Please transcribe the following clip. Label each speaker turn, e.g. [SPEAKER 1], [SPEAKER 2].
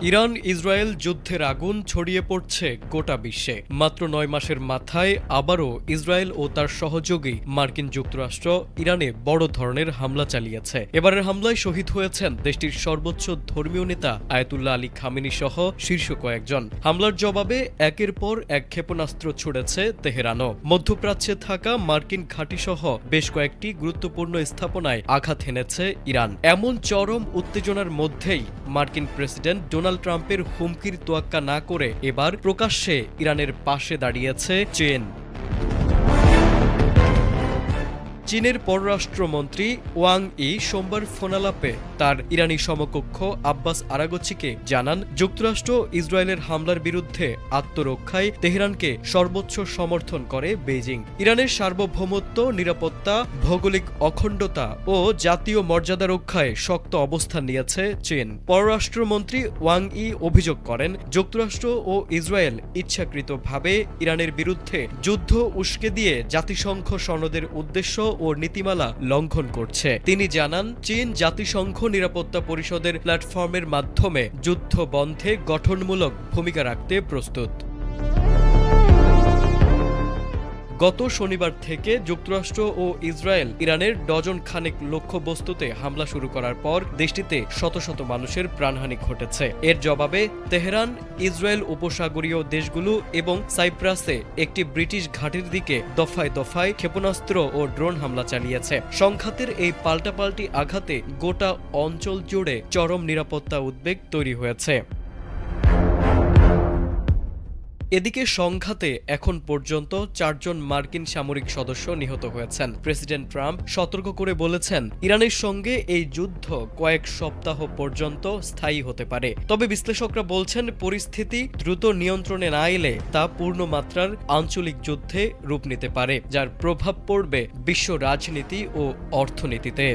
[SPEAKER 1] Iran Israel যুদ্ধের আগুন ছড়িয়ে পড়ছে গোটা বিশ্বে। মাত্র ৯ মাসের মাথায় আবারও ইসরায়েল ও তার সহযোগী মার্কিন যুক্তরাষ্ট্র ইরানে বড় ধরনের হামলা চালিয়েছে। এবারের হামলায় শহীদ হয়েছেন দেশটির সর্বোচ্চ ধর্মীয় নেতা আয়াতুল্লাহ আলী খামেনি সহ শীর্ষ কয়েকজন। হামলার জবাবে একের পর এক ক্ষেপণাস্ত্র ছুড়েছে তেহরানও। মধ্যপ্রাচ্যে থাকা মার্কিন ঘাঁটিসহ বেশ কয়েকটি গুরুত্বপূর্ণ স্থাপনায় আঘাত হেনেছে ইরান। এমন চরম উত্তেজনার মধ্যেই মার্কিন প্রেসিডেন্ট ডোনাল্ড ট্রাম্পের হুমকির তোয়াক্কা না করে এবার প্রকাশ্যে ইরানের পাশে দাঁড়িয়েছে চীন। চীনের পররাষ্ট্রমন্ত্রী ওয়াং ই সোমবার ফোনালাপে তার ইরানি সমকক্ষ আব্বাস আরাগচিকে জানান, যুক্তরাষ্ট্র ইসরায়েলের হামলার বিরুদ্ধে আত্মরক্ষায় তেহরানকে সর্বোচ্চ সমর্থন করে বেইজিং। ইরানের সার্বভৌমত্ব, নিরাপত্তা, ভৌগোলিক অখণ্ডতা ও জাতীয় মর্যাদা রক্ষায় শক্ত অবস্থান নিয়েছে চীন। পররাষ্ট্রমন্ত্রী ওয়াং ই অভিযোগ করেন, যুক্তরাষ্ট্র ও ইসরায়েল ইচ্ছাকৃতভাবে ইরানের বিরুদ্ধে যুদ্ধ উস্কে দিয়ে জাতিসংঘ সনদের উদ্দেশ্য ও নীতিমালা লঙ্ঘন করছে। তিনি জানান, চীন জাতিসংঘ নিরাপত্তা পরিষদের প্ল্যাটফর্মের মাধ্যমে যুদ্ধ বন্ধে গঠনমূলক ভূমিকা রাখতে প্রস্তুত। গত শনিবার থেকে যুক্তরাষ্ট্র ও ইসরায়েল ইরানের ডজন খানেক লক্ষ্যবস্তুতে হামলা শুরু করার পর দেশটিতে শত শত মানুষের প্রাণহানি ঘটেছে। এর জবাবে তেহরান ইসরায়েল উপসাগরীয় দেশগুলো এবং সাইপ্রাসে একটি ব্রিটিশ ঘাঁটির দিকে দফায় দফায় ক্ষেপণাস্ত্র ও ড্রোন হামলা চালিয়েছে। সংঘাতের এই পাল্টাপাল্টি আঘাতে গোটা অঞ্চল জুড়ে চরম নিরাপত্তা উদ্বেগ তৈরি হয়েছে। এদিকে সংঘাতে এখন পর্যন্ত ৪ জন মার্কিন সামরিক সদস্য নিহত হয়েছেন। প্রেসিডেন্ট ট্রাম্প সতর্ক করে বলেছেন, ইরানের সঙ্গে এই যুদ্ধ কয়েক সপ্তাহ পর্যন্ত স্থায়ী হতে পারে। তবে বিশ্লেষকরা বলছেন, পরিস্থিতি দ্রুত নিয়ন্ত্রণে না এলে তা পূর্ণমাত্রার আঞ্চলিক যুদ্ধে রূপ নিতে পারে, যার প্রভাব পড়বে বিশ্ব রাজনীতি ও অর্থনীতিতে।